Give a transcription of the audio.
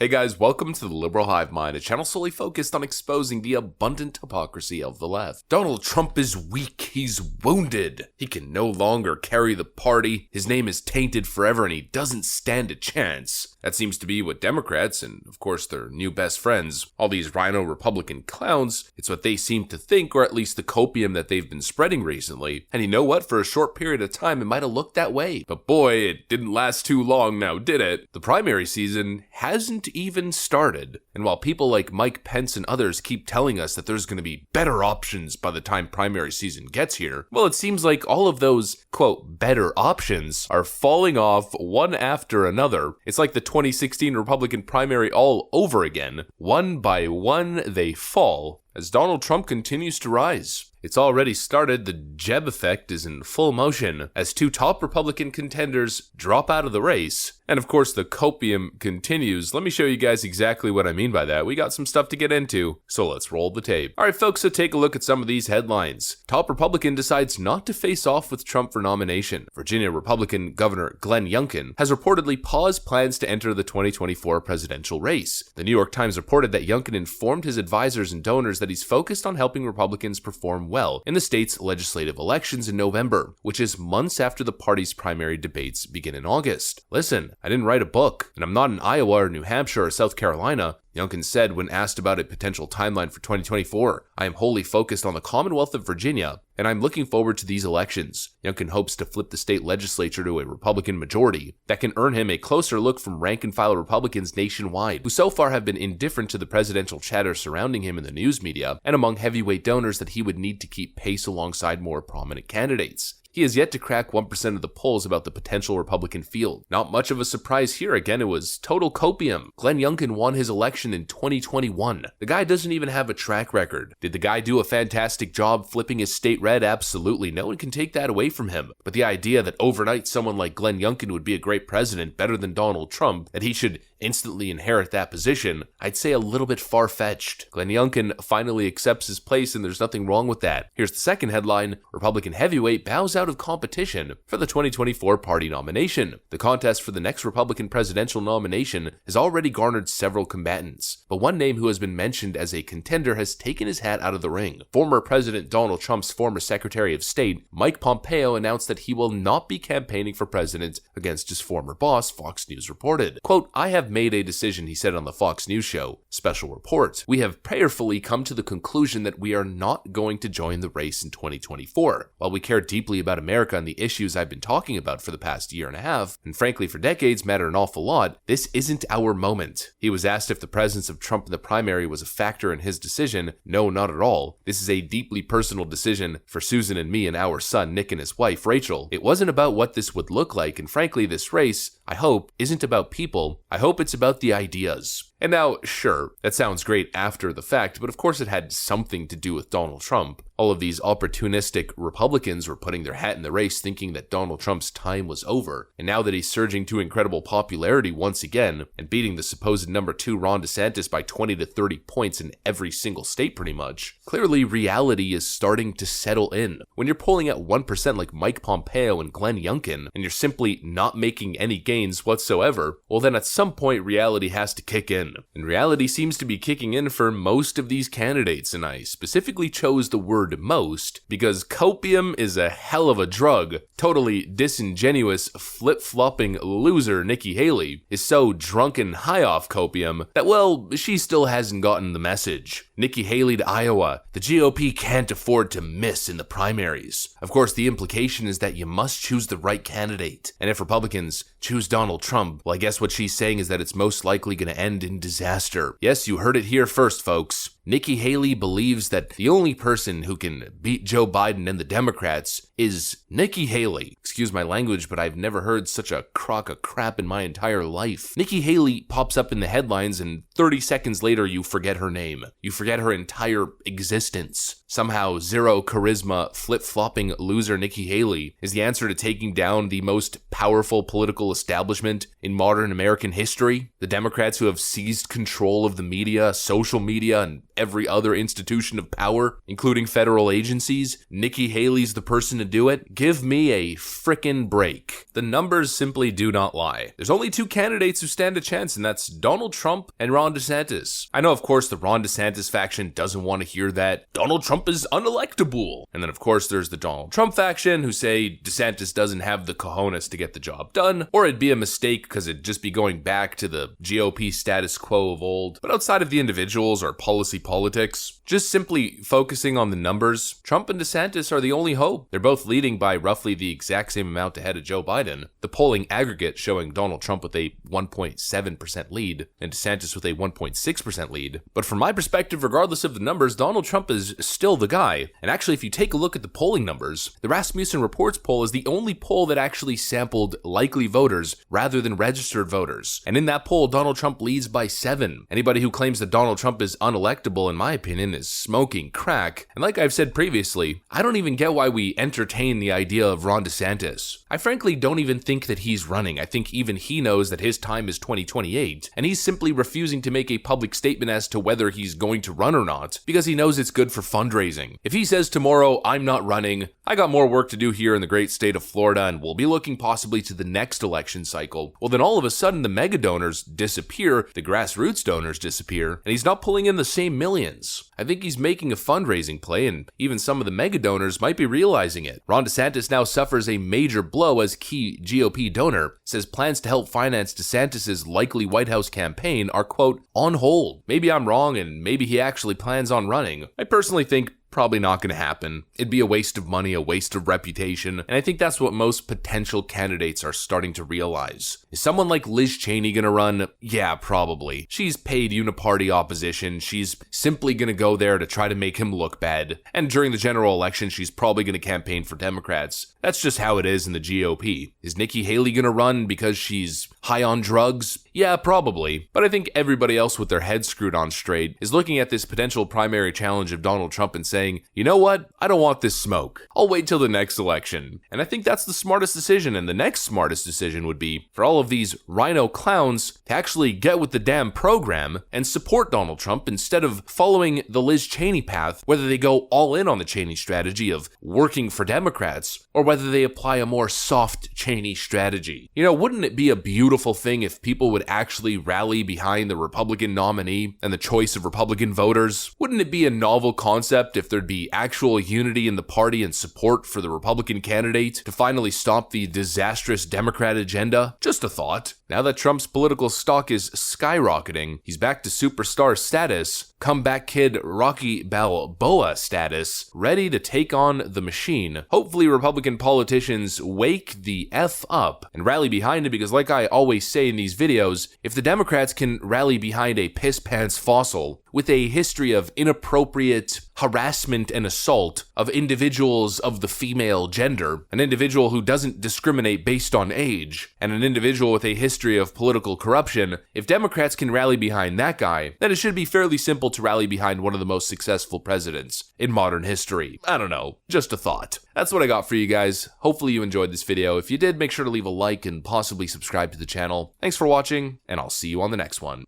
Hey guys, welcome to the Liberal Hive Mind, a channel solely focused on exposing the abundant hypocrisy of the left. Donald Trump is weak, he's wounded, he can no longer carry the party, his name is tainted forever and he doesn't stand a chance. That seems to be what Democrats, and of course their new best friends, all these rhino Republican clowns, it's what they seem to think, or at least the copium that they've been spreading recently. And you know what, for a short period of time it might have looked that way. But boy, it didn't last too long now, did it? The primary season hasn't even started. And while people like Mike Pence and others keep telling us that there's going to be better options by the time primary season gets here, well, it seems like all of those, quote, better options are falling off one after another. It's like the 2016 Republican primary all over again. One by one, they fall as Donald Trump continues to rise. It's already started. The Jeb effect is in full motion as two top Republican contenders drop out of the race. And of course, the copium continues. Let me show you guys exactly what I mean by that. We got some stuff to get into, so let's roll the tape. All right, folks, so take a look at some of these headlines. Top Republican decides not to face off with Trump for nomination. Virginia Republican Governor Glenn Youngkin has reportedly paused plans to enter the 2024 presidential race. The New York Times reported that Youngkin informed his advisors and donors that he's focused on helping Republicans perform well in the state's legislative elections in November, which is months after the party's primary debates begin in August. Listen, I didn't write a book, and I'm not in Iowa or New Hampshire or South Carolina, Youngkin said when asked about a potential timeline for 2024. I am wholly focused on the Commonwealth of Virginia, and I'm looking forward to these elections. Youngkin hopes to flip the state legislature to a Republican majority that can earn him a closer look from rank-and-file Republicans nationwide, who so far have been indifferent to the presidential chatter surrounding him in the news media and among heavyweight donors that he would need to keep pace alongside more prominent candidates. He has yet to crack 1% of the polls about the potential Republican field. Not much of a surprise here. Again, it was total copium. Glenn Youngkin won his election in 2021. The guy doesn't even have a track record. Did the guy do a fantastic job flipping his state red? Absolutely. No one can take that away from him. But the idea that overnight someone like Glenn Youngkin would be a great president, better than Donald Trump, that he should instantly inherit that position, I'd say a little bit far-fetched. Glenn Youngkin finally accepts his place and there's nothing wrong with that. Here's the second headline. Republican heavyweight bows out of competition for the 2024 party nomination. The contest for the next Republican presidential nomination has already garnered several combatants, but one name who has been mentioned as a contender has taken his hat out of the ring. Former President Donald Trump's former Secretary of State, Mike Pompeo, announced that he will not be campaigning for president against his former boss, Fox News reported. Quote, I have made a decision, he said on the Fox News show, Special Report. We have prayerfully come to the conclusion that we are not going to join the race in 2024. While we care deeply about America and the issues I've been talking about for the past year and a half, and frankly for decades matter an awful lot, this isn't our moment. He was asked if the presence of Trump in the primary was a factor in his decision. No, not at all. This is a deeply personal decision for Susan and me and our son Nick and his wife Rachel. It wasn't about what this would look like, and frankly this race, I hope, isn't about people. I hope it's about the ideas. And now, sure, that sounds great after the fact, but of course it had something to do with Donald Trump. All of these opportunistic Republicans were putting their hat in the race thinking that Donald Trump's time was over. And now that he's surging to incredible popularity once again and beating the supposed number 2 Ron DeSantis by 20 to 30 points in every single state pretty much, clearly reality is starting to settle in. When you're polling at 1% like Mike Pompeo and Glenn Youngkin, and you're simply not making any gains whatsoever, well then at some point reality has to kick in. And reality seems to be kicking in for most of these candidates, and I specifically chose the word most because copium is a hell of a drug. Totally disingenuous, flip-flopping loser Nikki Haley is so drunk and high off copium that, well, she still hasn't gotten the message. Nikki Haley to Iowa. The GOP can't afford to miss in the primaries. Of course, the implication is that you must choose the right candidate. And if Republicans choose Donald Trump, well, I guess what she's saying is that it's most likely going to end in disaster. Yes, you heard it here first, folks. Nikki Haley believes that the only person who can beat Joe Biden and the Democrats is Nikki Haley. Excuse my language, but I've never heard such a crock of crap in my entire life. Nikki Haley pops up in the headlines and 30 seconds later you forget her name. You forget her entire existence. Somehow zero charisma, flip-flopping loser Nikki Haley is the answer to taking down the most powerful political establishment in modern American history. The Democrats who have seized control of the media, social media, and every other institution of power, including federal agencies. Nikki Haley's the person to do it. Give me a frickin' break. The numbers simply do not lie. There's only two candidates who stand a chance, and that's Donald Trump and Ron DeSantis. I know, of course, the Ron DeSantis faction doesn't want to hear that Donald Trump is unelectable. And then, of course, there's the Donald Trump faction who say DeSantis doesn't have the cojones to get the job done, or it'd be a mistake because it'd just be going back to the GOP status quo of old. But outside of the individuals or policy politics, just simply focusing on the numbers, Trump and DeSantis are the only hope. They're both leading by roughly the exact same amount ahead of Joe Biden. The polling aggregate showing Donald Trump with a 1.7% lead and DeSantis with a 1.6% lead. But from my perspective, regardless of the numbers, Donald Trump is still the guy. And actually, if you take a look at the polling numbers, the Rasmussen Reports poll is the only poll that actually sampled likely voters rather than registered voters. And in that poll, Donald Trump leads by 7. Anybody who claims that Donald Trump is unelectable, in my opinion, is smoking crack. And like I've said previously, I don't even get why we entertain the idea of Ron DeSantis. I frankly don't even think that he's running. I think even he knows that his time is 2028, and he's simply refusing to make a public statement as to whether he's going to run or not, because he knows it's good for fundraising. If he says tomorrow, I'm not running, I got more work to do here in the great state of Florida, and we'll be looking possibly to the next election cycle, well then all of a sudden the mega donors disappear, the grassroots donors disappear, and he's not pulling in the same millions. I think he's making a fundraising play, and even some of the mega donors might be realizing it. Ron DeSantis now suffers a major blow as key GOP donor, says plans to help finance DeSantis' likely White House campaign are, quote, on hold. Maybe I'm wrong, and maybe he actually plans on running. I personally think probably not going to happen. It'd be a waste of money, a waste of reputation, and I think that's what most potential candidates are starting to realize. Is someone like Liz Cheney going to run? Yeah, probably. She's paid uniparty opposition. She's simply going to go there to try to make him look bad. And during the general election, she's probably going to campaign for Democrats. That's just how it is in the GOP. Is Nikki Haley going to run because she's high on drugs? Yeah, probably. But I think everybody else with their heads screwed on straight is looking at this potential primary challenge of Donald Trump and saying, you know what? I don't want this smoke. I'll wait till the next election. And I think that's the smartest decision. And the next smartest decision would be for all of these rhino clowns to actually get with the damn program and support Donald Trump instead of following the Liz Cheney path, whether they go all in on the Cheney strategy of working for Democrats or whether they apply a more soft Cheney strategy. You know, wouldn't it be a beautiful thing if people would actually rally behind the Republican nominee and the choice of Republican voters? Wouldn't it be a novel concept if there'd be actual unity in the party and support for the Republican candidate to finally stop the disastrous Democrat agenda? Just a thought. Now that Trump's political stock is skyrocketing, he's back to superstar status, comeback kid Rocky Balboa status, ready to take on the machine. Hopefully Republican politicians wake the F up and rally behind him, because like I always say in these videos, if the Democrats can rally behind a piss-pants fossil with a history of inappropriate harassment and assault of individuals of the female gender, an individual who doesn't discriminate based on age, and an individual with a history of political corruption, if Democrats can rally behind that guy, then it should be fairly simple to rally behind one of the most successful presidents in modern history. I don't know, just a thought. That's what I got for you guys. Hopefully you enjoyed this video. If you did, make sure to leave a like and possibly subscribe to the channel. Thanks for watching, and I'll see you on the next one.